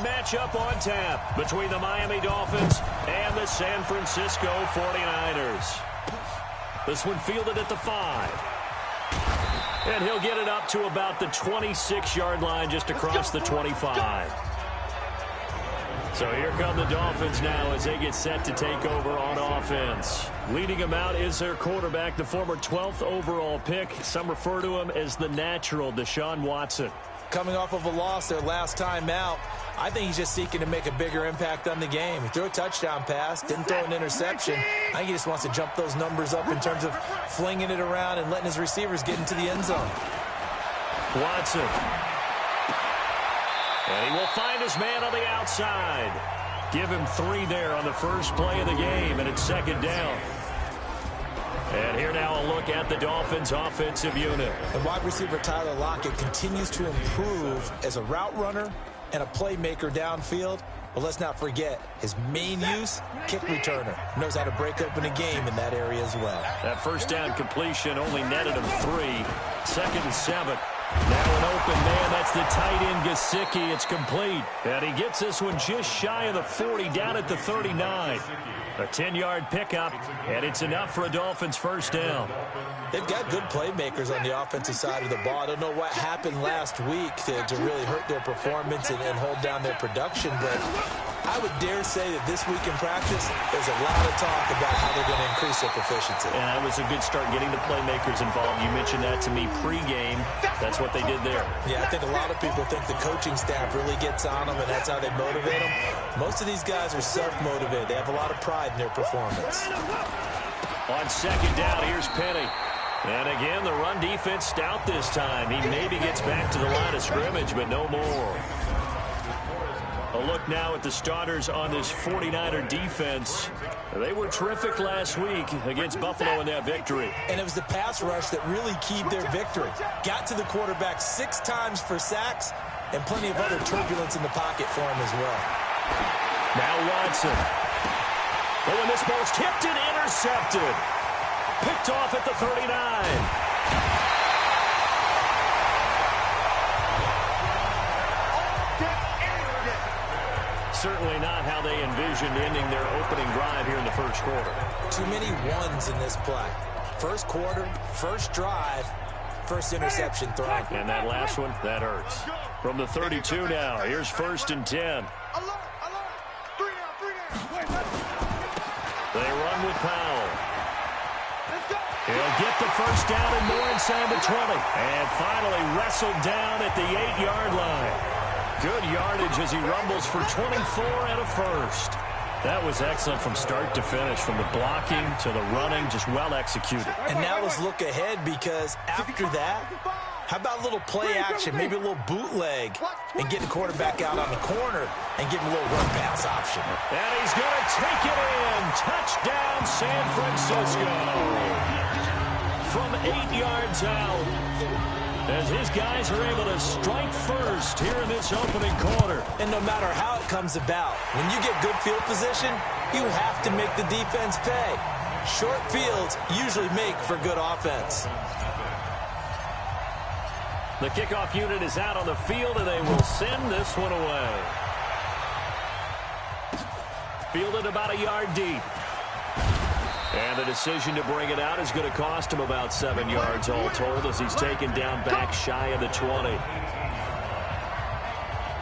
matchup on tap between the Miami Dolphins and the San Francisco 49ers. This one fielded at the 5. And he'll get it up to about the 26-yard line just across the 25. So here come the Dolphins now as they get set to take over on offense. Leading them out is their quarterback, the former 12th overall pick. Some refer to him as the natural, Deshaun Watson. Coming off of a loss their last time out, I think he's just seeking to make a bigger impact on the game. He threw a touchdown pass, didn't throw an interception. I think he just wants to jump those numbers up in terms of flinging it around and letting his receivers get into the end zone. Watson. And he will find his man on the outside. Give him 3 there on the first play of the game, and it's second down. And here now a look at the Dolphins' offensive unit. The wide receiver Tyler Lockett continues to improve as a route runner and a playmaker downfield. But let's not forget, his main use, kick returner. Knows how to break open a game in that area as well. That first down completion only netted him 3. 2nd and 7. Now an open man. That's the tight end, Gesicki. It's complete. And he gets this one just shy of the 40, down at the 39. A 10-yard pickup, and it's enough for a Dolphins first down. They've got good playmakers on the offensive side of the ball. I don't know what happened last week to really hurt their performance and hold down their production, but I would dare say that this week in practice, there's a lot of talk about how they're going to increase their proficiency. And that was a good start getting the playmakers involved. You mentioned that to me pregame. That's what they did there. Yeah, I think a lot of people think the coaching staff really gets on them, and that's how they motivate them. Most of these guys are self-motivated. They have a lot of pride in their performance. On second down, here's Penny. And again, the run defense stout this time. He maybe gets back to the line of scrimmage, but no more. A look now at the starters on this 49er defense. They were terrific last week against Buffalo in that victory. And it was the pass rush that really keyed their victory. Got to the quarterback 6 times for sacks and plenty of other turbulence in the pocket for him as well. Now Watson. Oh, and this ball's tipped and intercepted. Picked off at the 39. Certainly not how they envisioned ending their opening drive here in the first quarter. Too many ones in this play. First quarter, first drive, first interception thrown. And that last one, that hurts. From the 32 now, here's 1st and 10. They run with Powell. He'll get the first down and more inside the 20. And finally wrestled down at the 8-yard line. Good yardage as he rumbles for 24 and a first. That was excellent from start to finish, from the blocking to the running, just well executed. And now let's look ahead, because after that, how about a little play action, maybe a little bootleg, and get the quarterback out on the corner and give him a little run pass option. And he's going to take it in. Touchdown, San Francisco. From 8 yards out, as his guys are able to strike first here in this opening quarter. And no matter how it comes about, when you get good field position, you have to make the defense pay. Short fields usually make for good offense. The kickoff unit is out on the field, and they will send this one away. Fielded about a yard deep. And the decision to bring it out is going to cost him about 7 yards all told, as he's taken down back shy of the 20.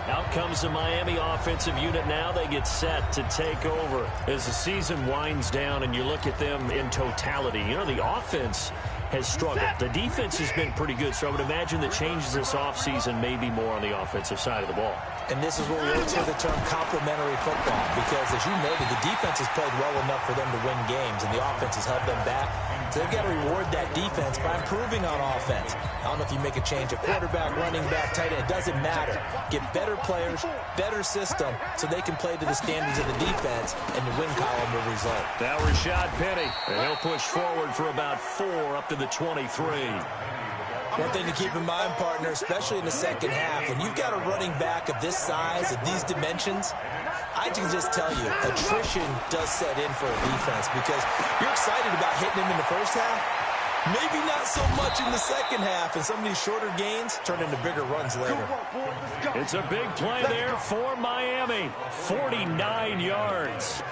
Out comes the Miami offensive unit now. They get set to take over as the season winds down and you look at them in totality. You know, the offense has struggled. The defense has been pretty good, so I would imagine the changes this offseason may be more on the offensive side of the ball. And this is where we always hear the term complementary football, because as you noted, the defense has played well enough for them to win games, and the offense has held them back. So they've got to reward that defense by improving on offense. I don't know if you make a change at quarterback, running back, tight end. It doesn't matter. Get better players, better system, so they can play to the standards of the defense, and the win column will result. Now Rashad Penny, and he'll push forward for about 4 up to the 23. One thing to keep in mind, partner, especially in the second half, when you've got a running back of this size, of these dimensions, I can just tell you, attrition does set in for a defense, because you're excited about hitting him in the first half, Maybe not so much in the second half, and some of these shorter gains turn into bigger runs later. It's a big play there for Miami. 49 yards.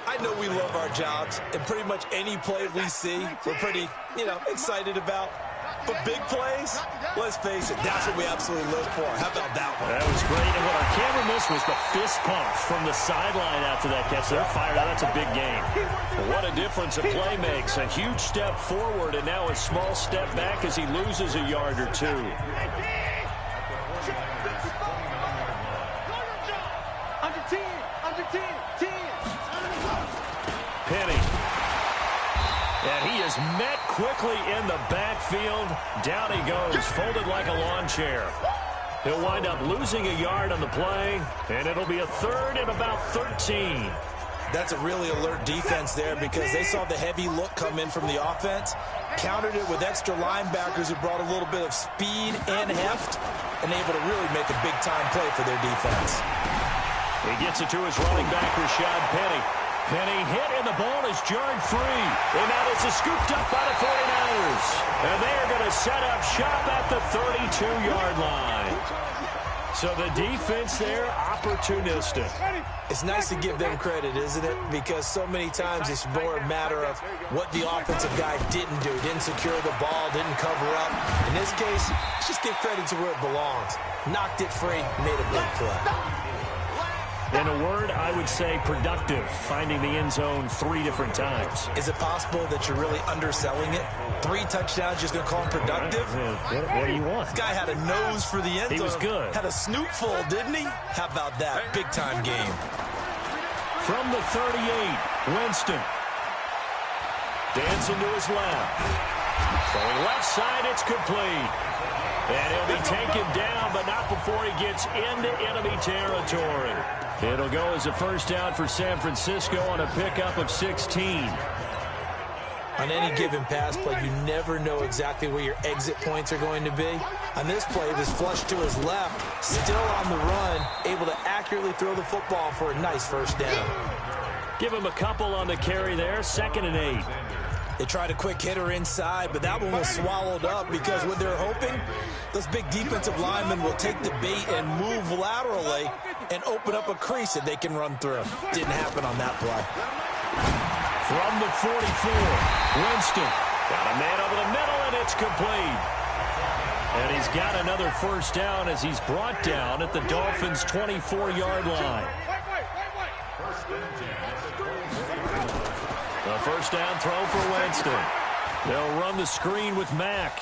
I know we love our jobs, and pretty much any play we see, we're pretty, excited about. But big plays, let's face it, that's what we absolutely live for. How about that one? That was great, and what our camera missed was the fist pump from the sideline after that catch. They're fired out. That's a big game. What a difference a play makes. A huge step forward, and now a small step back as he loses a yard or two. Penny. And he is met quickly in the backfield. Down he goes, folded like a lawn chair. He'll wind up losing a yard on the play, and it'll be a third and about 13. That's a really alert defense there because they saw the heavy look come in from the offense, countered it with extra linebackers who brought a little bit of speed and heft, and able to really make a big-time play for their defense. He gets it to his running back, Rashad Penny. Penny hit, and the ball is jarred free. And now this is scooped up by the 49ers. And they are going to set up shop at the 32-yard line. So the defense there, opportunistic. It's nice to give them credit, isn't it? Because so many times it's more a matter of what the offensive guy didn't do. Didn't secure the ball, didn't cover up. In this case, let's just give credit to where it belongs. Knocked it free, made a big play. In a word, I would say productive, finding the end zone 3 different times. Is it possible that you're really underselling it? 3 touchdowns, just going to call him productive? What do you want? This guy had a nose for the end zone. He was good. Had a snoot full, didn't he? How about that? Big-time game. From the 38, Winston. Dancing to his left. Going left side, it's complete. And he'll be taken down, but not before he gets into enemy territory. It'll go as a first down for San Francisco on a pickup of 16. On any given pass play, you never know exactly where your exit points are going to be. On this play, it was flushed to his left, still on the run, able to accurately throw the football for a nice first down. Give him a couple on the carry there, 2nd and 8. They tried a quick hitter inside, but that one was swallowed up because what they're hoping, those big defensive linemen will take the bait and move laterally and open up a crease that they can run through. Didn't happen on that play. From the 44, Winston. Got a man over the middle, and it's complete. And he's got another first down as he's brought down at the Dolphins' 24-yard line. The first down throw for Winston. They'll run the screen with Mack.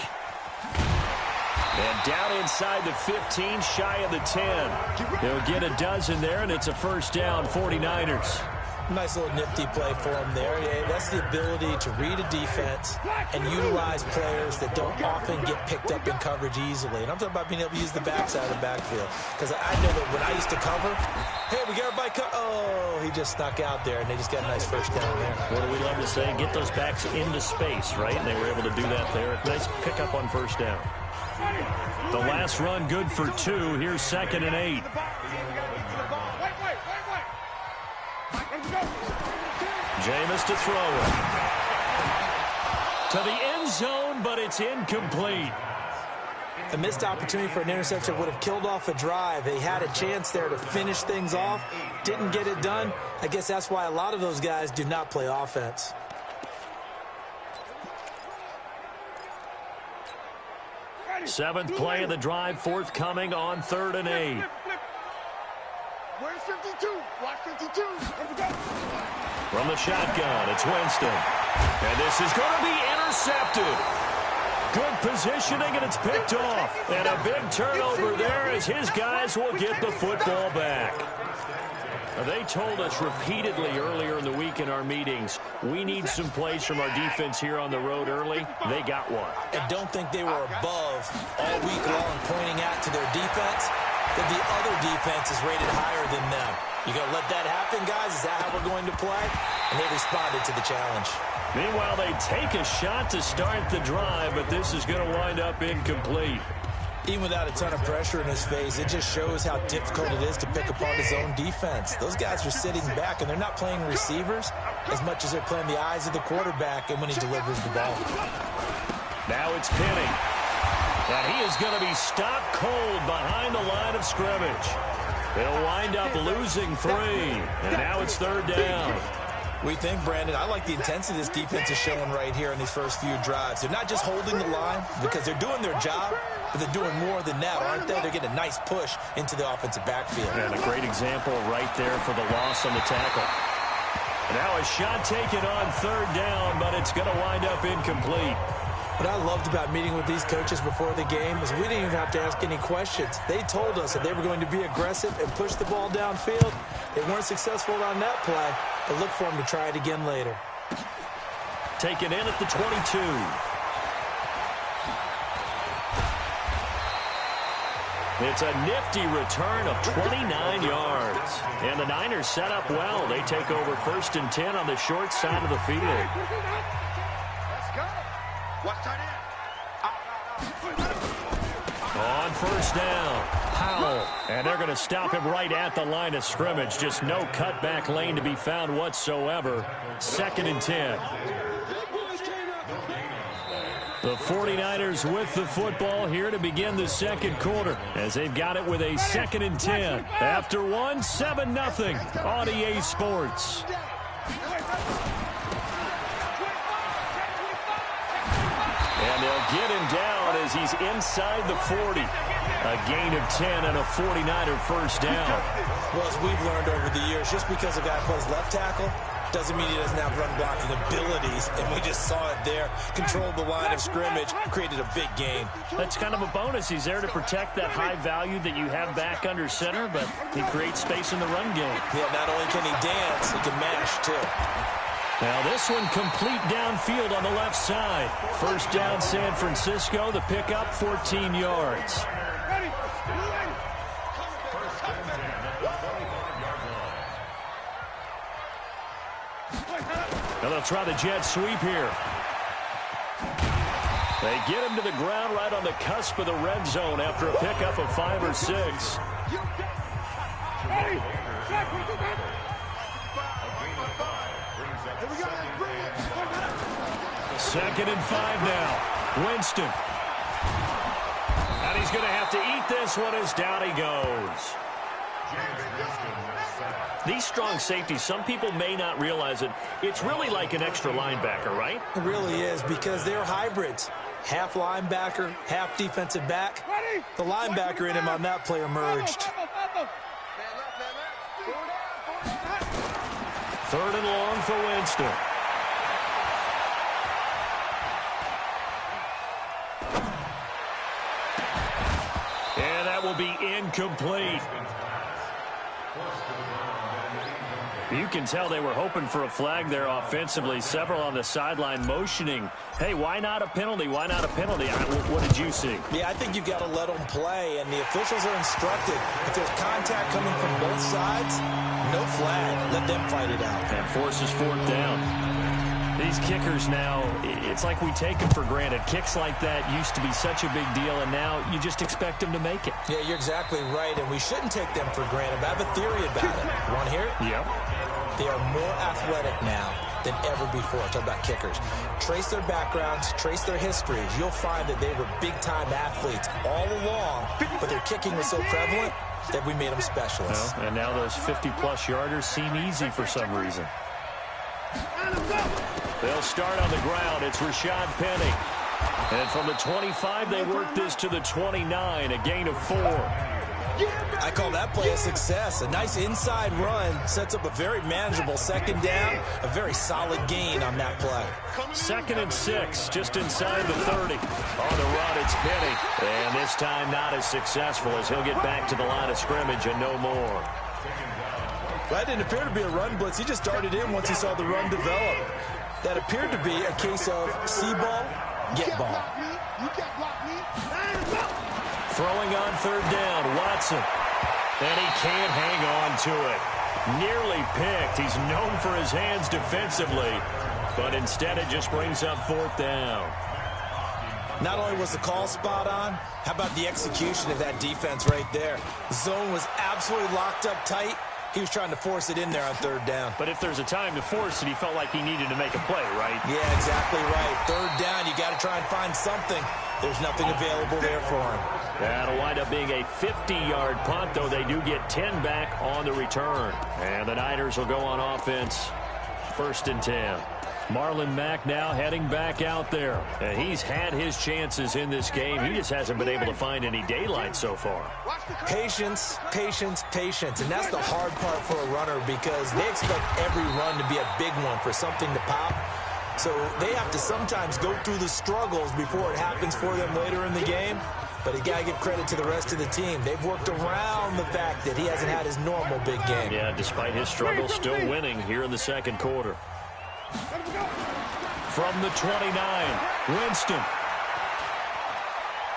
And down inside the 15, shy of the 10. He'll get a dozen there, and it's a first down, 49ers. Nice little nifty play for him there. Yeah, that's the ability to read a defense and utilize players that don't often get picked up in coverage easily. And I'm talking about being able to use the backside of the backfield. Because I know that when I used to cover, hey, we got everybody oh, he just snuck out there, and they just got a nice first down there. What do we love to say? Get those backs into space, right? And they were able to do that there. Nice pickup on first down. The last run good for 2. Here's 2nd and 8. Jameis to throw it. To the end zone, but it's incomplete. A missed opportunity for an interception would have killed off a drive. They had a chance there to finish things off. Didn't get it done. I guess that's why a lot of those guys do not play offense. Seventh play of the drive, forthcoming on 3rd and 8. Where's 52? Watch 52. From the shotgun, it's Winston. And this is going to be intercepted. Good positioning, and it's picked off. And a big turnover there as his guys will get the football back. They told us repeatedly earlier in the week in our meetings, we need some plays from our defense here on the road early. They got one. And don't think they were above all week long pointing out to their defense that the other defense is rated higher than them. You going to let that happen, guys? Is that how we're going to play? And they responded to the challenge. Meanwhile, they take a shot to start the drive, but this is going to wind up incomplete. Even without a ton of pressure in his face, it just shows how difficult it is to pick apart his own defense. Those guys are sitting back, and they're not playing receivers as much as they're playing the eyes of the quarterback and when he delivers the ball. Now it's Penny. And he is going to be stopped cold behind the line of scrimmage. They'll wind up losing 3. And now it's 3rd down. We think, Brandon, I like the intensity this defense is showing right here in these first few drives. They're not just holding the line because they're doing their job, but they're doing more than that, aren't they? They're getting a nice push into the offensive backfield. And a great example right there for the loss on the tackle. Now a shot taken on 3rd down, but it's going to wind up incomplete. What I loved about meeting with these coaches before the game is we didn't even have to ask any questions. They told us that they were going to be aggressive and push the ball downfield. They weren't successful on that play, but look for them to try it again later. Taken in at the 22. It's a nifty return of 29 yards. And the Niners set up well. They take over 1st and 10 on the short side of the field. Let's go. Watch tight end. On 1st down, Powell. And they're going to stop him right at the line of scrimmage. Just no cutback lane to be found whatsoever. 2nd and 10. The 49ers with the football here to begin the 2nd quarter as they've got it with a 2nd and 10. After 1, 7-0 on EA Sports. And they'll get him down as he's inside the 40. A gain of 10 and a 49er 1st down. Well, as we've learned over the years, just because a guy plays left tackle doesn't mean he doesn't have run blocking abilities, and we just saw it there. Controlled the line of scrimmage, created a big gain. That's kind of a bonus. He's there to protect that high value that you have back under center, but he creates space in the run game. Yeah, not only can he dance, he can mash, too. Now this one complete downfield on the left side. 1st down San Francisco. The pickup 14 yards. Now they'll try the jet sweep here. They get him to the ground right on the cusp of the red zone after a pickup of 5 or 6. 2nd and 5 now. Winston. And he's going to have to eat this one as down he goes. These strong safeties, some people may not realize it. It's really like an extra linebacker, right? It really is, because they're hybrids. Half linebacker, half defensive back. The linebacker in him on that play emerged. 3rd and long for Winston. And that will be incomplete. You can tell they were hoping for a flag there offensively. Several on the sideline motioning, hey, why not a penalty? Why not a penalty? What did you see? Yeah, I think you've got to let them play, and the officials are instructed. If there's contact coming from both sides, no flag. Let them fight it out. And forces 4th down. These kickers now, it's like we take them for granted. Kicks like that used to be such a big deal, and now you just expect them to make it. Yeah, you're exactly right, and we shouldn't take them for granted. But I have a theory about it. You want to hear it? Yep. They are more athletic now than ever before. Talk about kickers. Trace their backgrounds, trace their histories. You'll find that they were big-time athletes all along, but their kicking was so prevalent that we made them specialists. Well, and now those 50-plus yarders seem easy for some reason. They'll start on the ground. It's Rashad Penny. And from the 25, they work this to the 29, a gain of 4. I call that play a success. A nice inside run sets up a very manageable 2nd down, a very solid gain on that play. 2nd and 6, just inside the 30. On the run, it's Penny. And this time not as successful as he'll get back to the line of scrimmage and no more. That didn't appear to be a run blitz. He just darted in once he saw the run develop. That appeared to be a case of see ball, get ball. Throwing on 3rd down, Watson. And he can't hang on to it. Nearly picked. He's known for his hands defensively, but instead it just brings up 4th down. Not only was the call spot on, how about the execution of that defense right there? Zone was absolutely locked up tight, He was trying to force it in there on third down. But if there's a time to force it, he felt like he needed to make a play, right? Yeah, exactly right. Third down, you got to try and find something. There's nothing available there for him. That'll wind up being a 50-yard punt, though they do get 10 back on the return. And the Niners will go on offense, 1st and 10. Marlon Mack now heading back out there. And he's had his chances in this game. He just hasn't been able to find any daylight so far. Patience, patience, patience. And that's the hard part for a runner because they expect every run to be a big one for something to pop. So they have to sometimes go through the struggles before it happens for them later in the game. But you got to give credit to the rest of the team. They've worked around the fact that he hasn't had his normal big game. Yeah, despite his struggles, still winning here in the second quarter. From the 29, Winston.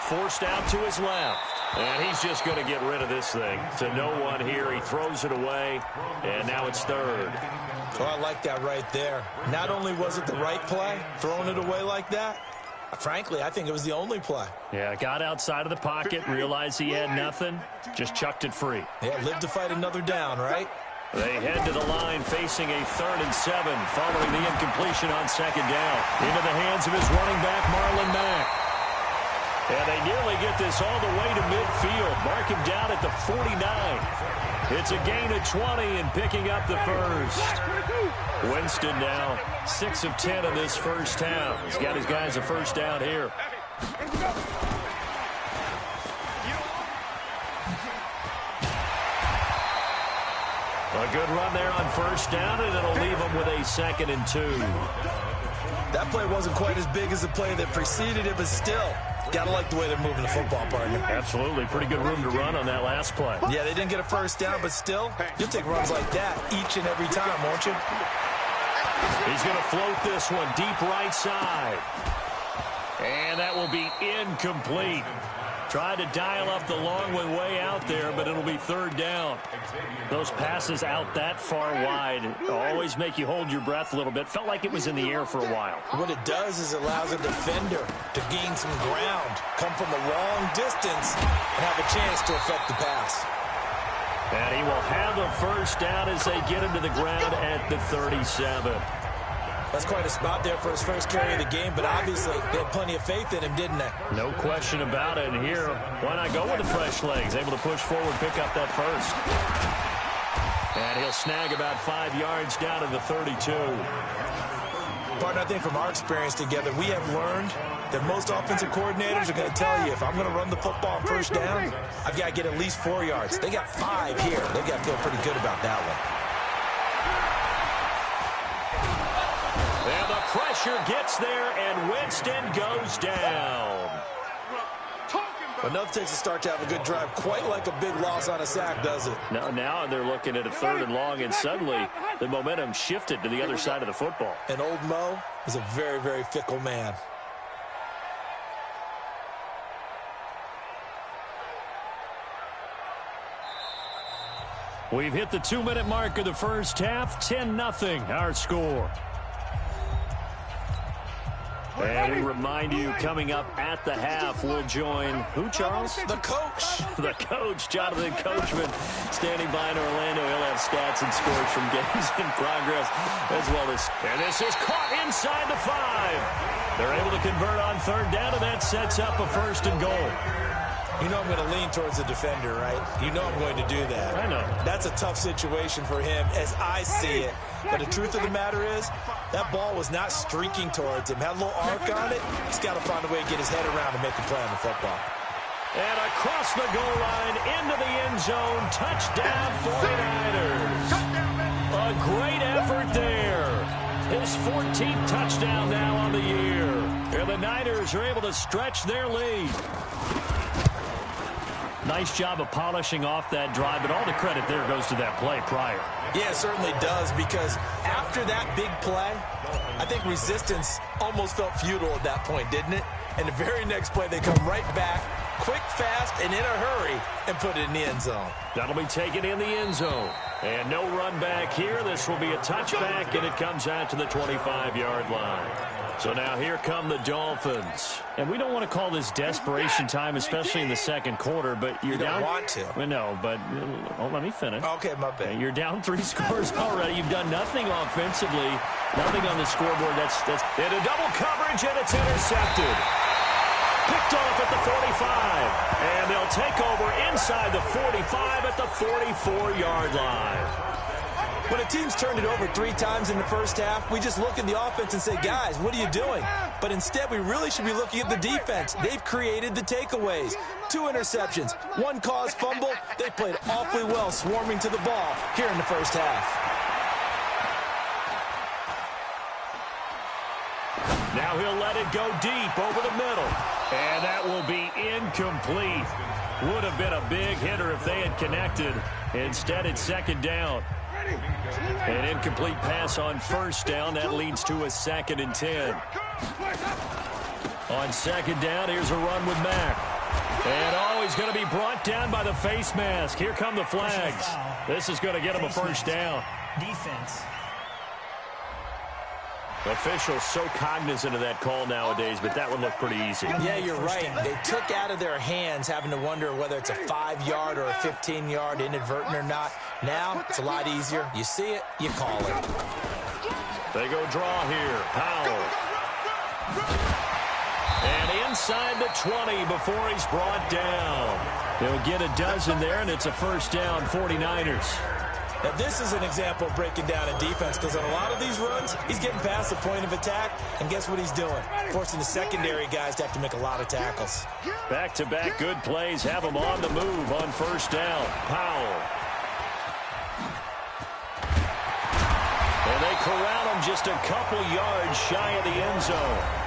Forced out to his left. And he's just going to get rid of this thing. To no one here. He throws it away. And now it's 3rd. Oh, I like that right there. Not only was it the right play, throwing it away like that, frankly, I think it was the only play. Yeah, got outside of the pocket, realized he had nothing, just chucked it free. Yeah, live to fight another down, right? They head to the line facing a 3rd and 7 following the incompletion on 2nd down. Into the hands of his running back, Marlon Mack. And they nearly get this all the way to midfield. Mark him down at the 49. It's a gain of 20 and picking up the 1st. Winston now 6 of 10 in this first half. He's got his guys a 1st down here. A good run there on 1st down, and it'll leave them with a 2nd and 2. That play wasn't quite as big as the play that preceded it, but still, got to like the way they're moving the football, partner. Absolutely. Pretty good room to run on that last play. Yeah, they didn't get a 1st down, but still, you'll take runs like that each and every time, won't you? He's going to float this one deep right side. And that will be incomplete. Tried to dial up the long one way out there, but it'll be 3rd down. Those passes out that far wide always make you hold your breath a little bit. Felt like it was in the air for a while. What it does is it allows a defender to gain some ground, come from a long distance, and have a chance to affect the pass. And he will have a 1st down as they get him to the ground at the 37. That's quite a spot there for his first carry of the game, but obviously they had plenty of faith in him, didn't they? No question about it. And here, why not go with the fresh legs? Able to push forward, pick up that 1st. And he'll snag about 5 yards down to the 32. Partner, I think from our experience together, we have learned that most offensive coordinators are going to tell you, if I'm going to run the football on 1st down, I've got to get at least 4 yards. They got 5 here. They've got to feel pretty good about that one. And the pressure gets there, and Winston goes down. But nothing takes a start to have a good drive, quite like a big loss on a sack, does it? Now they're looking at a 3rd and long, and suddenly the momentum shifted to the other side of the football. And old Mo is a very, very fickle man. We've hit the 2-minute mark of the first half, 10-0 our score. And we remind you, coming up at the half, we'll join who, Charles? The coach. The coach, Jonathan Coachman, standing by in Orlando. He'll have stats and scores from games in progress as well as. And this is caught inside the 5. They're able to convert on 3rd down, and that sets up a 1st and goal. You know I'm going to lean towards the defender, right? You know I'm going to do that. I know. That's a tough situation for him as I see it. But the truth of the matter is, that ball was not streaking towards him. Had a little arc on it. He's got to find a way to get his head around and make a play on the football. And across the goal line, into the end zone, touchdown 49ers. A great effort there. His 14th touchdown now on the year. And the Niners are able to stretch their lead. Nice job of polishing off that drive, but all the credit there goes to that play prior. Yeah, it certainly does, because after that big play, I think resistance almost felt futile at that point, didn't it? And the very next play, they come right back, quick, fast, and in a hurry, and put it in the end zone. That'll be taken in the end zone. And no run back here. This will be a touchback, and it comes out to the 25-yard line. So now here come the Dolphins. And we don't want to call this desperation time, especially in the second quarter, but you're down. You don't want to. Well, no, but let me finish. Okay, my bad. You're down 3 scores already. You've done nothing offensively, nothing on the scoreboard. That's in a double coverage, and it's intercepted. Picked off at the 45, and they'll take over inside the 45 at the 44-yard line. When a team's turned it over 3 times in the first half, we just look at the offense and say, guys, what are you doing? But instead, we really should be looking at the defense. They've created the takeaways. 2 interceptions, 1 caused fumble. They played awfully well swarming to the ball here in the first half. Now he'll let it go deep over the middle. And that will be incomplete. Would have been a big hitter if they had connected. Instead, it's second down. An incomplete pass on first down. That leads to a 2nd and 10. On second down, here's a run with Mack. And he's going to be brought down by the face mask. Here come the flags. This is going to get him a first down. Defense. Officials so cognizant of that call nowadays, but that would look pretty easy. Yeah, you're right. They took out of their hands having to wonder whether it's a 5-yard or a 15-yard inadvertent or not. Now, it's a lot easier. You see it, you call it. They go draw here. Powell. And inside the 20 before he's brought down. He'll get a dozen there, and it's a first down, 49ers. Now, this is an example of breaking down a defense because on a lot of these runs, he's getting past the point of attack, and guess what he's doing? Forcing the secondary guys to have to make a lot of tackles. Back-to-back good plays have him on the move on first down. Powell. And they corral him just a couple yards shy of the end zone.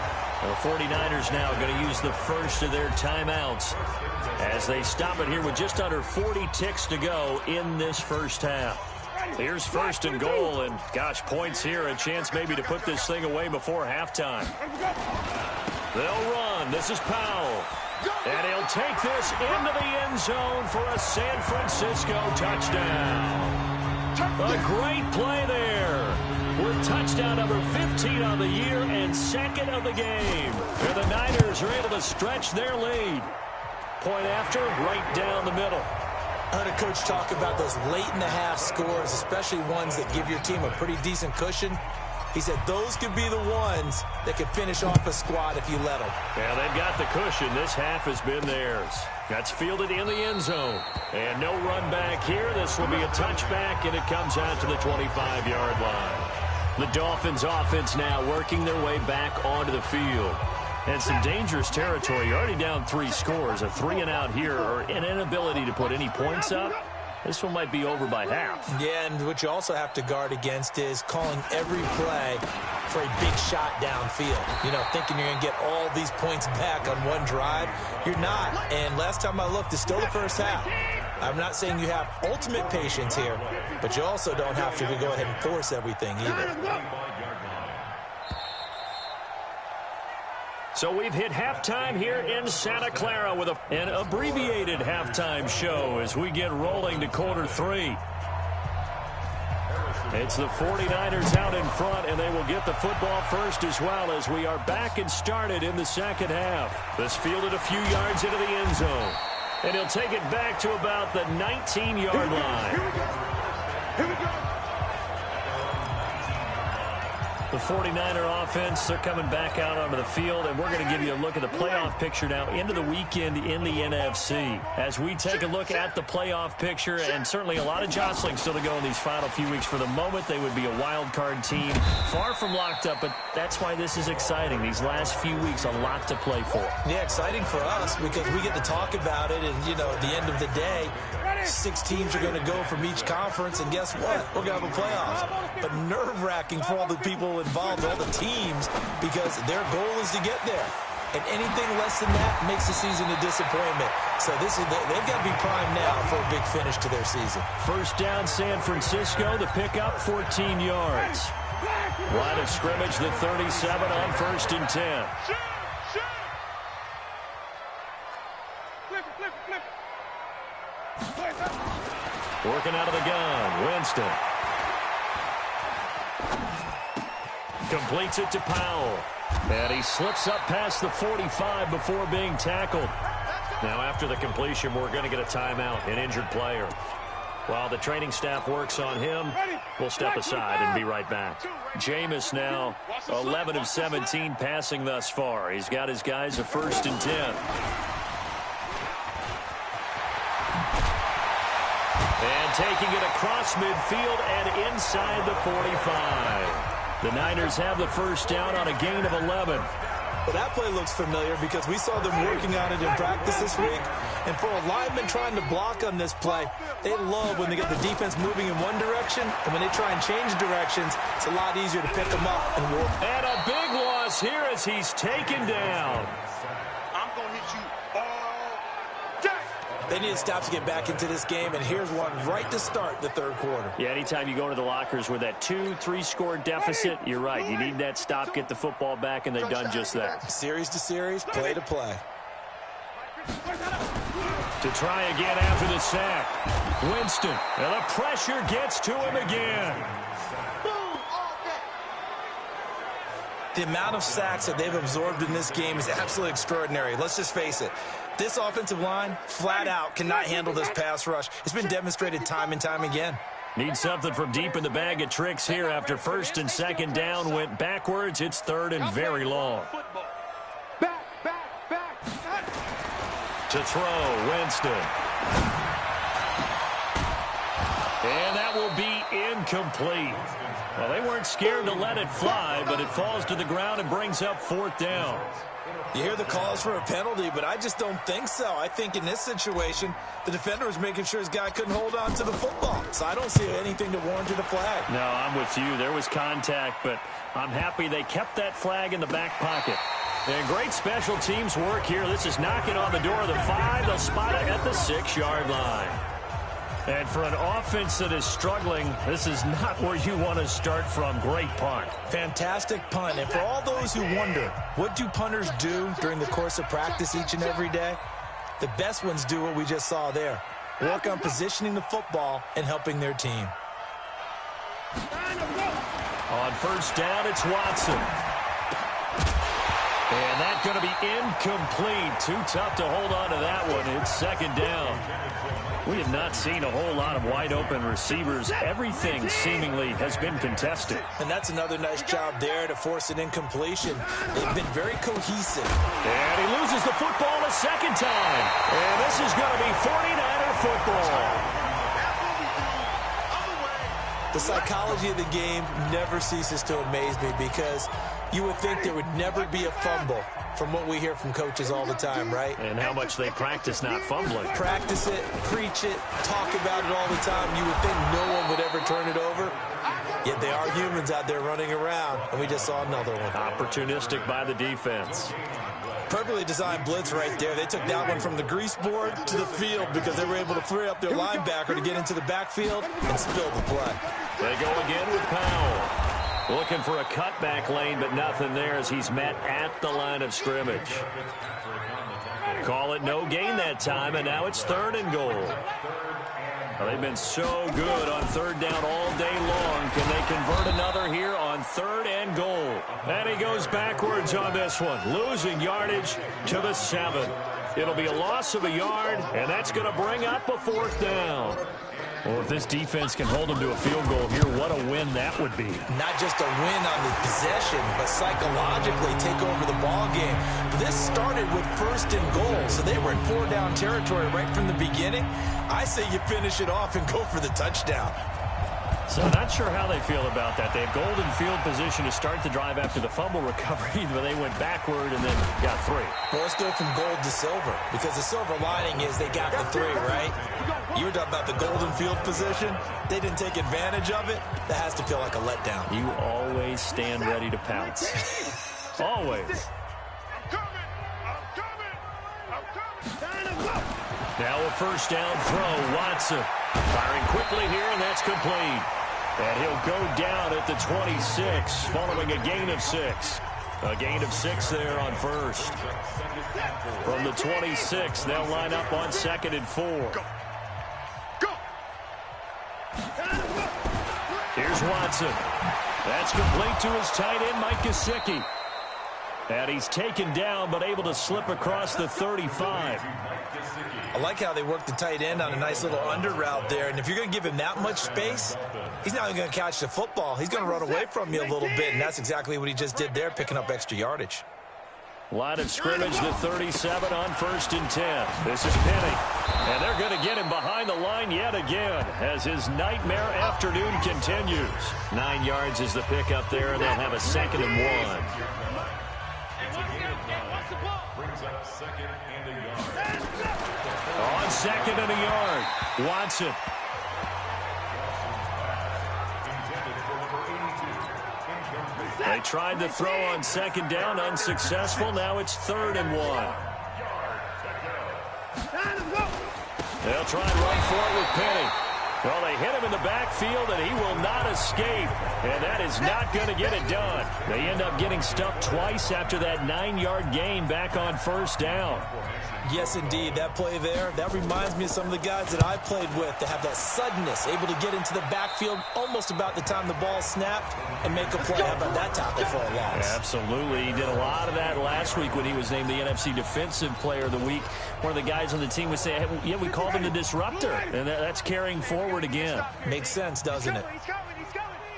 The 49ers now going to use the first of their timeouts as they stop it here with just under 40 ticks to go in this first half. Here's first and goal, and gosh, points here, a chance maybe to put this thing away before halftime. They'll run. This is Powell. And he'll take this into the end zone for a San Francisco touchdown. A great play there. With touchdown number 15 on the year and 2nd of the game. And the Niners are able to stretch their lead. Point after, right down the middle. I heard a coach talk about those late-in-the-half scores, especially ones that give your team a pretty decent cushion. He said those could be the ones that could finish off a squad if you let them. Yeah, they've got the cushion. This half has been theirs. That's fielded in the end zone. And no run back here. This will be a touchback, and it comes out to the 25-yard line. The Dolphins offense now working their way back onto the field. And some dangerous territory. You're already down 3 scores. A 3-and-out here or an inability to put any points up. This one might be over by half. Yeah, and what you also have to guard against is calling every play for a big shot downfield. You know, thinking you're going to get all these points back on one drive. You're not. And last time I looked, it's still the first half. I'm not saying you have ultimate patience here, but you also don't have to go ahead and force everything either. So we've hit halftime here in Santa Clara with an abbreviated halftime show as we get rolling to quarter 3. It's the 49ers out in front, and they will get the football first as well as we are back and started in the second half. This fielded a few yards into the end zone. And he'll take it back to about the 19-yard line. Here we go. The 49er offense, they're coming back out onto the field, and we're going to give you a look at the playoff picture now into the weekend in the NFC. As we take a look at the playoff picture, and certainly a lot of jostling still to go in these final few weeks. For the moment, they would be a wild card team, far from locked up, but that's why this is exciting. These last few weeks, a lot to play for. Yeah, exciting for us because we get to talk about it, and, you know, at the end of the day, 6 teams are going to go from each conference, and guess what? We're going to have a playoffs. But nerve-wracking for all the people involved, all the teams, because their goal is to get there. And anything less than that makes the season a disappointment. So they've got to be primed now for a big finish to their season. First down, San Francisco. The pickup, 14 yards. Line of scrimmage, the 37 on 1st and 10. Working out of the gun, Winston. Completes it to Powell. And he slips up past the 45 before being tackled. Now, after the completion, we're going to get a timeout, an injured player. While the training staff works on him, we'll step aside and be right back. Jameis now 11 of 17 passing thus far. He's got his guys a 1st and 10. And taking it across midfield and inside the 45. The Niners have the first down on a gain of 11. Well, that play looks familiar because we saw them working on it in practice this week. And for a lineman trying to block on this play, they love when they get the defense moving in one direction. And when they try and change directions, it's a lot easier to pick them up and work. And a big loss here as he's taken down. I'm going to hit you all day. They need to stop to get back into this game, and here's one right to start the 3rd quarter. Yeah, anytime you go to the lockers with that 2-3 score deficit, you're right. You need that stop, get the football back, and they've done just that. Series to series, play to play. To try again after the sack. Winston, and the pressure gets to him again. The amount of sacks that they've absorbed in this game is absolutely extraordinary. Let's just face it. This offensive line, flat out, cannot handle this pass rush. It's been demonstrated time and time again. Need something from deep in the bag of tricks here after 1st and 2nd down went backwards. It's 3rd and very long. To throw, Winston. And that will be incomplete. Well, they weren't scared to let it fly, but it falls to the ground and brings up 4th down. You hear the calls for a penalty, but I just don't think so. I think in this situation, the defender was making sure his guy couldn't hold on to the football. So I don't see anything to warrant the flag. No, I'm with you. There was contact, but I'm happy they kept that flag in the back pocket. And great special teams work here. This is knocking on the door of the 5. They'll spot it at the 6-yard line. And for an offense that is struggling, this is not where you want to start from. Great punt. Fantastic punt. And for all those who wonder, what do punters do during the course of practice each and every day? The best ones do what we just saw there. Work on positioning the football and helping their team. On 1st down, it's Watson. And that's going to be incomplete. Too tough to hold on to that one. It's 2nd down. We have not seen a whole lot of wide-open receivers. Everything seemingly has been contested. And that's another nice job there to force an incompletion. They've been very cohesive. And he loses the football a 2nd time. And this is going to be 49er football. The psychology of the game never ceases to amaze me because you would think there would never be a fumble from what we hear from coaches all the time, right? And how much they practice not fumbling. Practice it, preach it, talk about it all the time. You would think no one would ever turn it over. Yet they are humans out there running around, and we just saw another one. Opportunistic by the defense. Perfectly designed blitz right there. They took that one from the grease board to the field because they were able to free up their linebacker to get into the backfield and spill the play. They go again with Powell. Looking for a cutback lane, but nothing there as he's met at the line of scrimmage. Call it no gain that time, and now it's 3rd and goal. Well, they've been so good on 3rd down all day long. Can they convert another here on 3rd and goal? And he goes backwards on this one, losing yardage to the 7. It'll be a loss of a yard, and that's going to bring up a 4th down. Well, if this defense can hold them to a field goal here, what a win that would be. Not just a win on the possession, but psychologically take over the ball game. This started with 1st and goal, so they were in 4-down territory right from the beginning. I say you finish it off and go for the touchdown. So not sure how they feel about that. They have golden field position to start the drive after the fumble recovery, but they went backward and then got 3. Well, let's go from gold to silver, because the silver lining is they got the 3, right? You were talking about the golden field position. They didn't take advantage of it. That has to feel like a letdown. You always stand ready to pounce. Always. Now a 1st down throw, Watson. Firing quickly here, and that's complete. And he'll go down at the 26, following a gain of 6. A gain of 6 there on 1st. From the 26, they'll line up on 2nd and 4. Here's Watson. That's complete to his tight end, Mike Gesicki. And he's taken down, but able to slip across the 35. I like how they work the tight end on a nice little under route there. And if you're going to give him that much space, he's not even going to catch the football. He's going to run away from you a little bit, and that's exactly what he just did there, picking up extra yardage. Line of scrimmage, the 37 on 1st and 10. This is Penny. And they're going to get him behind the line yet again as his nightmare afternoon continues. 9 yards is the pickup there, and they'll have a 2nd and 1. On 2nd and a yard, Watson. They tried to throw on 2nd down, unsuccessful. Now it's 3rd and 1. They'll try and run for it with Penny. Well, they hit him in the backfield, and he will not escape. And that is not going to get it done. They end up getting stuffed twice after that 9-yard gain back on 1st down. Yes, indeed. That play there, that reminds me of some of the guys that I played with that have that suddenness, able to get into the backfield almost about the time the ball snapped and make a play. How about that tackle for a loss? Absolutely. He did a lot of that last week when he was named the NFC Defensive Player of the Week. One of the guys on the team would say, hey, yeah, we called him the disruptor. And that's carrying forward again. Makes sense, doesn't it? He's coming.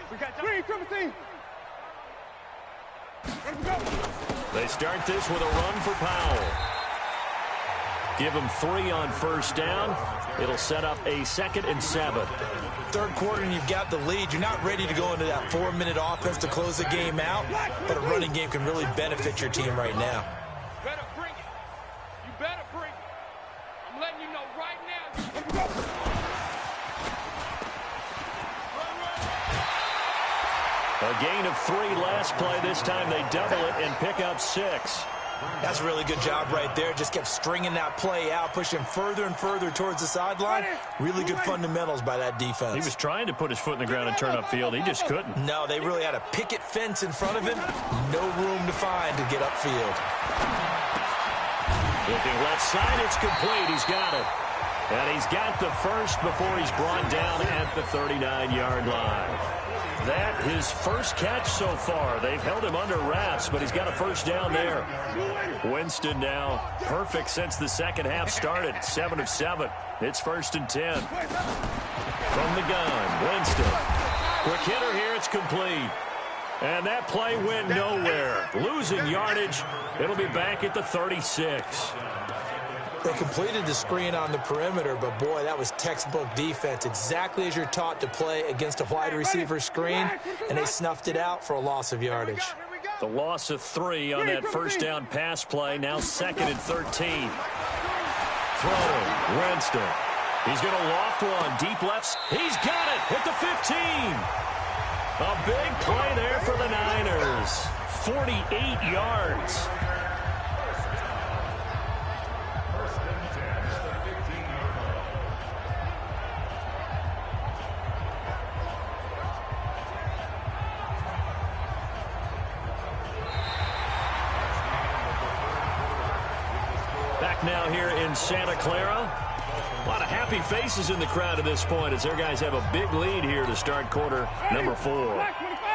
We got 3, They start this with a run for Powell. Give him 3 on 1st down. It'll set up a 2nd and 7. 3rd quarter and you've got the lead. You're not ready to go into that 4-minute offense to close the game out, but a running game can really benefit your team right now. Better bring it. You better bring it. I'm letting you know right now. A gain of 3 last play. This time they double it and pick up 6. That's a really good job right there. Just kept stringing that play out, pushing further and further towards the sideline. Really good fundamentals by that defense. He was trying to put his foot in the ground and turn upfield. He just couldn't. No, they really had a picket fence in front of him. No room to find to get upfield. Looking left side, it's complete. He's got it. And he's got the first before he's brought down at the 39-yard line. That his first catch so far. They've held him under wraps, but he's got a 1st down there. Winston now perfect since the second half started. 7 of 7. It's 1st and 10. From the gun, Winston. Quick hitter here, it's complete. And that play went nowhere. Losing yardage. It'll be back at the 36. They completed the screen on the perimeter, but boy, that was textbook defense. Exactly as you're taught to play against a wide receiver screen, and they snuffed it out for a loss of yardage. The loss of 3 on that 1st down pass play. Now 2nd and 13. Throwing, Winston. He's going to loft one. Deep left. He's got it at the 15. A big play there for the Niners. 48 yards. Back now here in Santa Clara. A lot of happy faces in the crowd at this point as their guys have a big lead here to start quarter number 4.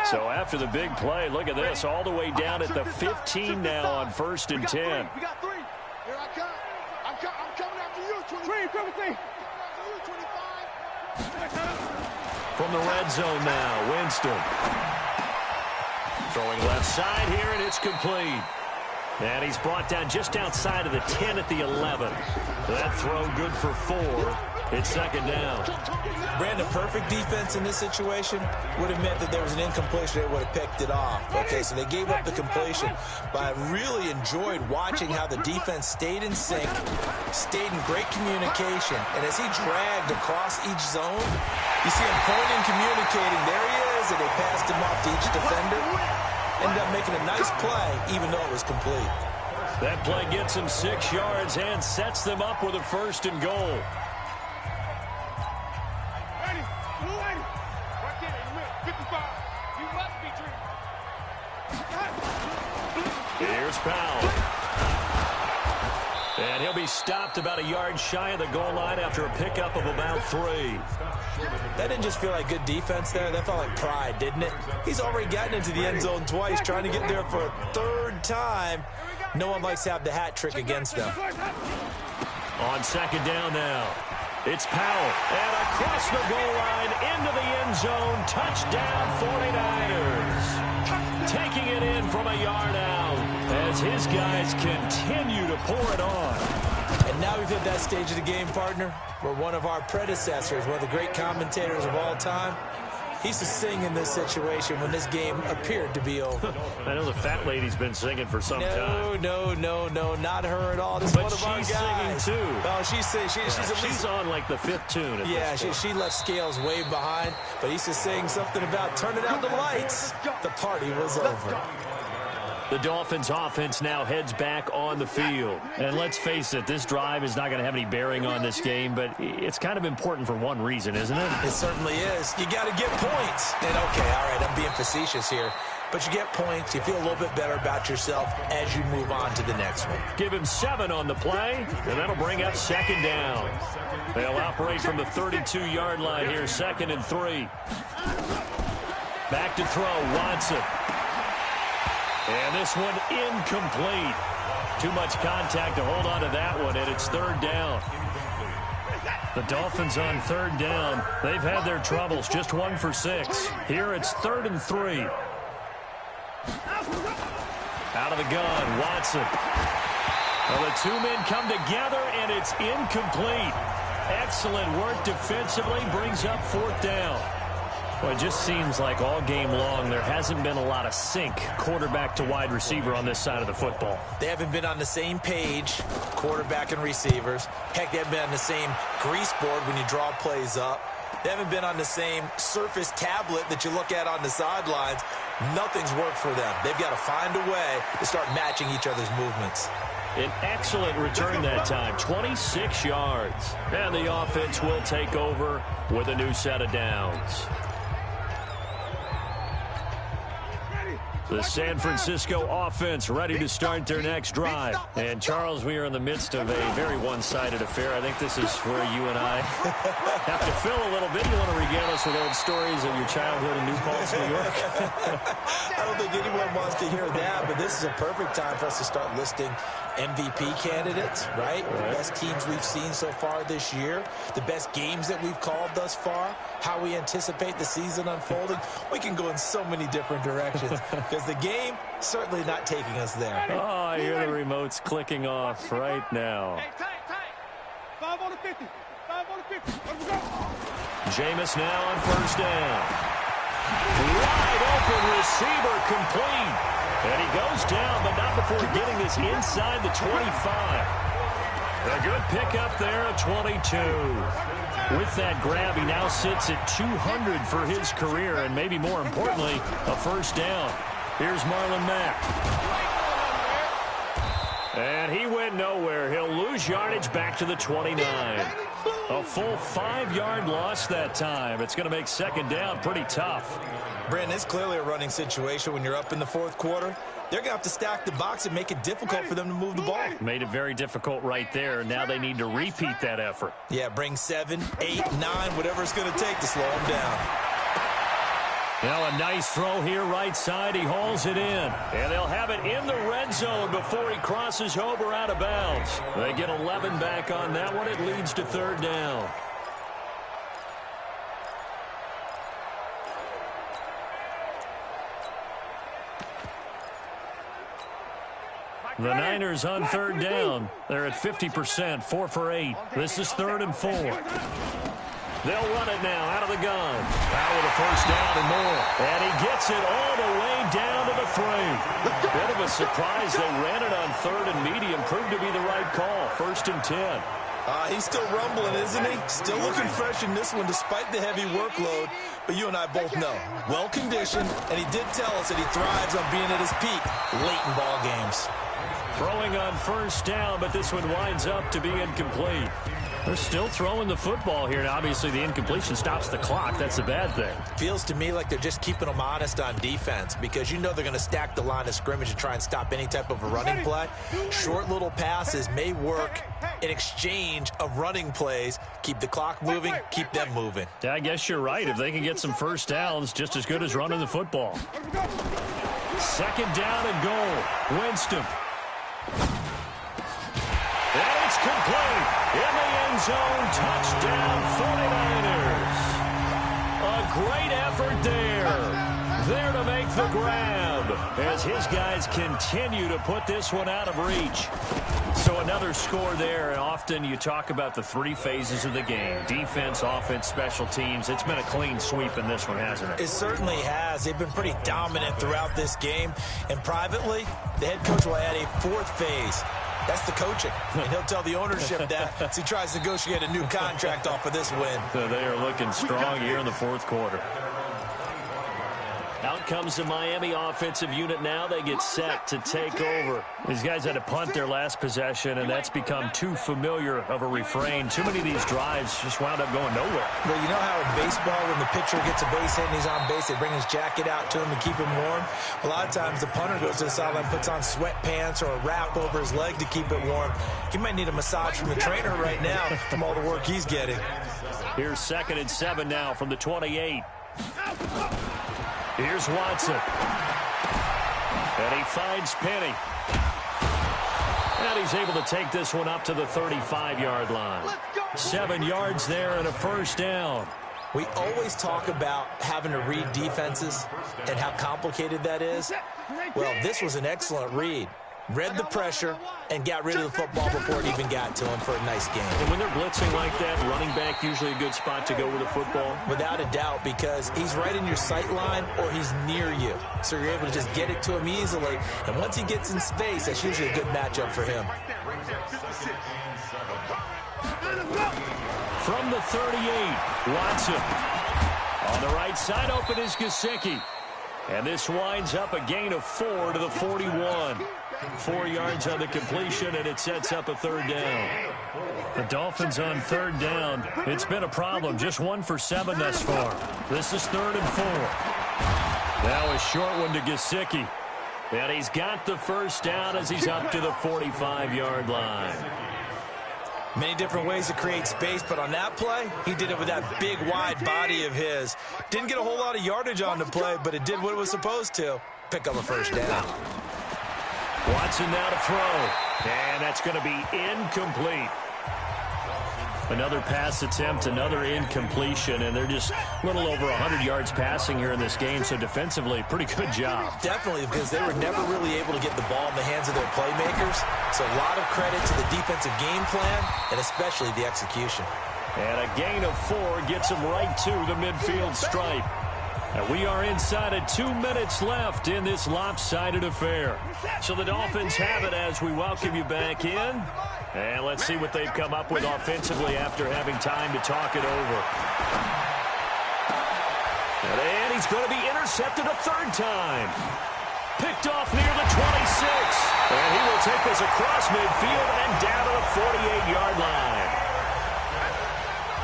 So after the big play, look at this, all the way down at the 15 now on 1st and 10. We got 3. Here I come. I'm coming after you, 23. From the red zone now, Winston. Throwing left side here, and it's complete. And he's brought down just outside of the 10 at the 11. That throw good for 4. It's 2nd down. Brandon, perfect defense in this situation would have meant that there was an incompletion. They would have picked it off. Okay, so they gave up the completion. But I really enjoyed watching how the defense stayed in sync, stayed in great communication. And as he dragged across each zone, you see him pointing, communicating. There he is, and they passed him off to each defender. Ended up making a nice play, even though it was complete. That play gets him 6 yards and sets them up with a 1st and goal. Here's Powell. And he'll be stopped about a yard shy of the goal line after a pickup of about 3. That didn't just feel like good defense there. That felt like pride, didn't it? He's already gotten into the end zone twice, trying to get there for a third time. No one likes to have the hat trick against them. On second down now, it's Powell. And across the goal line, into the end zone, touchdown 49ers. Taking it in from a yard out as his guys continue to pour it on. And now we've hit that stage of the game, partner, where one of our predecessors, one of the great commentators of all time, he used to sing in this situation when this game appeared to be over. I know the fat lady's been singing for some time. No, not her at all. This is one of our guys. But she's singing, too. Oh, she's on, like, the fifth tune at this point. She left Scales way behind, but he used to sing something about turning out the lights. The party was over. The Dolphins offense now heads back on the field. And let's face it, this drive is not going to have any bearing on this game, but it's kind of important for one reason, isn't it? It certainly is. You got to get points. And okay, all right, I'm being facetious here. But you get points, you feel a little bit better about yourself as you move on to the next one. Give him 7 on the play, and that'll bring up second down. They'll operate from the 32-yard line here, 2nd and 3. Back to throw, Watson. And this one incomplete. Too much contact to hold on to that one, and it's 3rd down. The Dolphins on 3rd down. They've had their troubles, just 1 for 6. Here it's 3rd and 3. Out of the gun, Watson. Well, the two men come together, and it's incomplete. Excellent work defensively, brings up 4th down. Well, it just seems like all game long there hasn't been a lot of sync quarterback to wide receiver on this side of the football. They haven't been on the same page, quarterback and receivers. Heck, they haven't been on the same grease board when you draw plays up. They haven't been on the same surface tablet that you look at on the sidelines. Nothing's worked for them. They've got to find a way to start matching each other's movements. An excellent return that time, 26 yards. And the offense will take over with a new set of downs. The San Francisco offense ready to start their next drive. And, Charles, we are in the midst of a very one-sided affair. I think this is where you and I have to fill a little bit. You want to regale us with old stories of your childhood in New Paltz, New York? I don't think anyone wants to hear that, but this is a perfect time for us to start listing MVP candidates, right? The best teams we've seen so far this year, the best games that we've called thus far, how we anticipate the season unfolding. We can go in so many different directions because the game certainly not taking us there. Oh, I hear the remotes clicking off right now. Hey, tight. 5 on the 50. 5 on the 50. Let's go. Jameis now on 1st down. Wide open receiver complete. And he goes down, but not before getting this inside the 25. A good pickup there at 22. With that grab, he now sits at 200 for his career, and maybe more importantly, a 1st down. Here's Marlon Mack. And he went nowhere. He'll lose yardage back to the 29. A full 5-yard loss that time. It's going to make 2nd down pretty tough. Brandon, it's clearly a running situation when you're up in the 4th quarter. They're going to have to stack the box and make it difficult for them to move the ball. Made it very difficult right there. Now they need to repeat that effort. Yeah, bring 7, 8, 9, whatever it's going to take to slow them down. Now a nice throw here right side. He hauls it in. And they'll have it in the red zone before he crosses over out of bounds. They get 11 back on that one. It leads to 3rd down. The Niners on 3rd down. They're at 50%, 4 for 8. This is 3rd and 4. They'll run it now out of the gun. Now with a 1st down and more. And he gets it all the way down to the 3. Bit of a surprise. They ran it on 3rd and medium. Proved to be the right call. 1st and 10. He's still rumbling, isn't he? Still looking fresh in this one despite the heavy workload. But you and I both know, well-conditioned, and he did tell us that he thrives on being at his peak late in ball games. Throwing on 1st down, but this one winds up to be incomplete. They're still throwing the football here, and obviously the incompletion stops the clock. That's a bad thing. Feels to me like they're just keeping them honest on defense because you know they're going to stack the line of scrimmage and try and stop any type of a running play. Short little passes may work in exchange of running plays. Keep the clock moving, keep them moving. Yeah, I guess you're right. If they can get some first downs, just as good as running the football. Second down and goal. Winston. And it's complete. In the end zone, touchdown 49ers. A great effort there. There to make the grab as his guys continue to put this one out of reach. So another score there, and often you talk about the three phases of the game. Defense, offense, special teams. It's been a clean sweep in this one, hasn't it? It certainly has. They've been pretty dominant throughout this game. And privately, the head coach will add a fourth phase. That's the coaching. And he'll tell the ownership that as he tries to negotiate a new contract off of this win. So they are looking strong here in the fourth quarter. Out comes the Miami offensive unit now. They get set to take over. These guys had to punt their last possession, and that's become too familiar of a refrain. Too many of these drives just wound up going nowhere. Well, you know how in baseball, when the pitcher gets a base hit and he's on base, they bring his jacket out to him to keep him warm? A lot of times the punter goes to the sideline, puts on sweatpants or a wrap over his leg to keep it warm. He might need a massage from the trainer right now from all the work he's getting. Here's 2nd and 7 now from the 28. Here's Watson. And he finds Penny. And he's able to take this one up to the 35-yard line. 7 yards there and a first down. We always talk about having to read defenses and how complicated that is. Well, this was an excellent read. Read the pressure and got rid of the football before it even got to him for a nice game. And when they're blitzing like that, running back usually a good spot to go with the football? Without a doubt, because he's right in your sight line or he's near you. So you're able to just get it to him easily. And once he gets in space, that's usually a good matchup for him. From the 38, Watson. On the right side, open is Gesicki. And this winds up a gain of 4 to the 41. 4 yards on the completion, and it sets up a third down. The Dolphins on third down. It's been a problem. Just 1 for 7 thus far. This is 3rd and 4. Now a short one to Gesicki. And he's got the first down as he's up to the 45-yard line. Many different ways to create space, but on that play, he did it with that big, wide body of his. Didn't get a whole lot of yardage on the play, but it did what it was supposed to. Pick up a first down. Watson now to throw. And that's going to be incomplete. Another pass attempt, another incompletion, and they're just a little over 100 yards passing here in this game, so defensively, pretty good job. Definitely, because they were never really able to get the ball in the hands of their playmakers, so a lot of credit to the defensive game plan, and especially the execution. And a gain of 4 gets them right to the midfield stripe. And we are inside of 2 minutes left in this lopsided affair. So the Dolphins have it as we welcome you back in. And let's see what they've come up with offensively after having time to talk it over. And he's going to be intercepted a 3rd time. Picked off near the 26. And he will take this across midfield and down to the 48-yard line.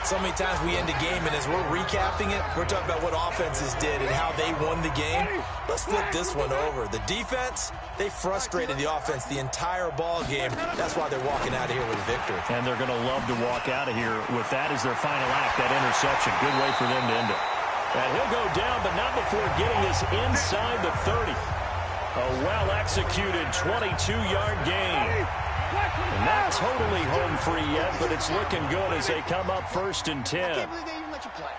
So many times we end a game, and as we're recapping it, we're talking about what offenses did and how they won the game. Let's flip this one over. The defense, they frustrated the offense the entire ball game. That's why they're walking out of here with a victory. And they're going to love to walk out of here with that as their final act, that interception. Good way for them to end it. And he'll go down, but not before getting this inside the 30. A well-executed 22-yard gain. And not totally home free yet, but it's looking good as they come up 1st and 10. I can't believe they even let you play.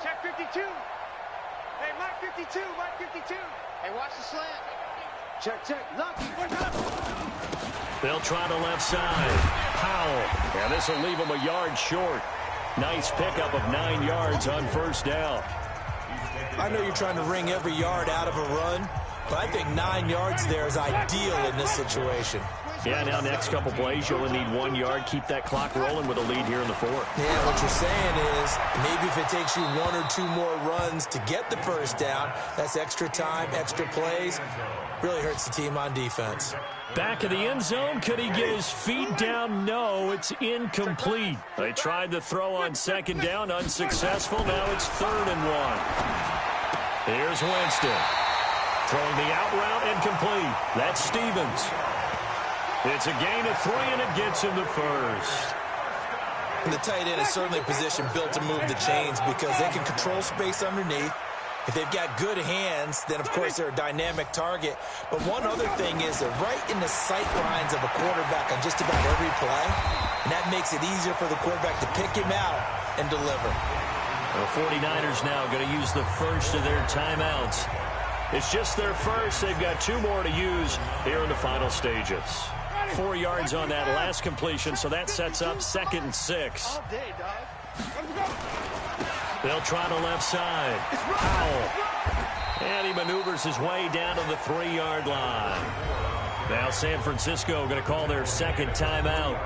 Check 52. Hey, Mike 52, Mike 52. Hey, watch the slant. Check. Look. They'll try the left side. Powell. And this will leave them a yard short. Nice pickup of 9 yards on 1st down. I know you're trying to wring every yard out of a run, but I think 9 yards there is ideal in this situation. Yeah, now next couple plays, you only need 1 yard. Keep that clock rolling with a lead here in the fourth. Yeah, what you're saying is maybe if it takes you 1 or 2 more runs to get the first down, that's extra time, extra plays. Really hurts the team on defense. Back of the end zone. Could he get his feet down? No, it's incomplete. They tried to throw on second down, unsuccessful. Now it's 3rd and 1. Here's Winston. Throwing the out route incomplete. That's Stevens. It's a gain of 3, and it gets him to first. And the tight end is certainly a position built to move the chains because they can control space underneath. If they've got good hands, then, of course, they're a dynamic target. But one other thing is they're right in the sight lines of a quarterback on just about every play, and that makes it easier for the quarterback to pick him out and deliver. The 49ers now going to use the first of their timeouts. It's just their first. They've got 2 more to use here in the final stages. 4 yards on that last completion, so that sets up 2nd and 6. They'll try the left side. Powell. And he maneuvers his way down to the 3-yard line. Now San Francisco going to call their 2nd timeout.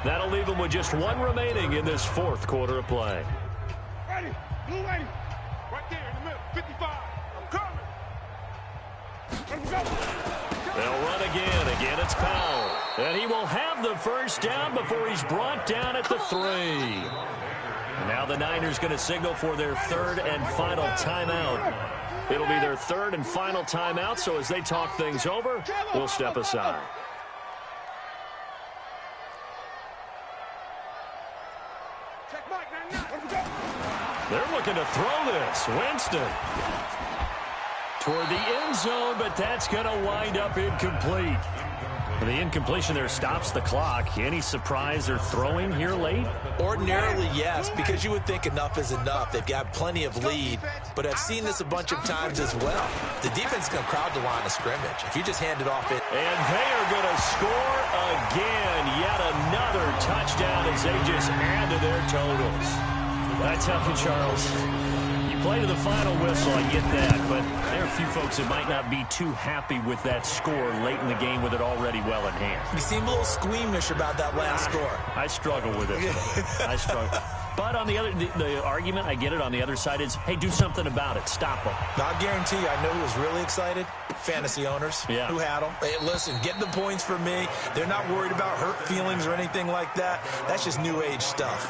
That'll leave them with just 1 remaining in this 4th quarter of play. Ready, blue ready. Right there in the middle, 55. I'm coming. Let's go. They'll run again. Again, it's Powell. And he will have the first down before he's brought down at the 3. Now the Niners going to signal for their 3rd and final timeout. It'll be their 3rd and final timeout, so as they talk things over, we'll step aside. They're looking to throw this. Winston. Toward the end zone, but that's going to wind up incomplete. The incompletion there stops the clock. Any surprise they're throwing here late? Ordinarily, yes, because you would think enough is enough. They've got plenty of lead, but I've seen this a bunch of times as well. The defense is going to crowd the line of scrimmage. If you just hand it off it. And they are going to score again. Yet another touchdown as they just add to their totals. I tell you, Charles, you play to the final whistle, I get that, but there are a few folks that might not be too happy with that score late in the game with it already well in hand. You seem a little squeamish about that last score. I struggle with it. I struggle. But on the other, the argument, I get it, on the other side is, hey, do something about it. Stop them. Now, I guarantee you, I know who was really excited. Fantasy owners who had them. Hey, listen, get the points for me. They're not worried about hurt feelings or anything like that. That's just new age stuff.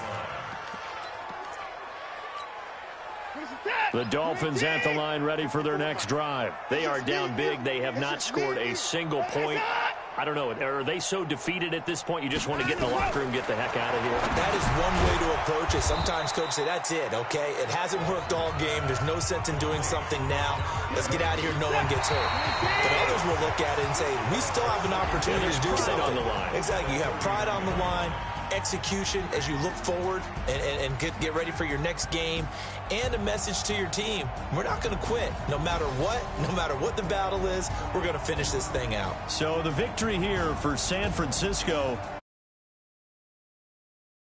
The Dolphins at the line ready for their next drive. They are down big. They have not scored a single point. I don't know. Are they so defeated at this point you just want to get in the locker room, get the heck out of here? That is one way to approach it. Sometimes coaches say, that's it, okay? It hasn't worked all game. There's no sense in doing something now. Let's get out of here. No one gets hurt. But others will look at it and say, we still have an opportunity to do something. On the line. Exactly. You have pride on the line. Execution as you look forward and get ready for your next game, and a message to your team. We're not going to quit. No matter what the battle is, we're going to finish this thing out. So the victory here for San Francisco.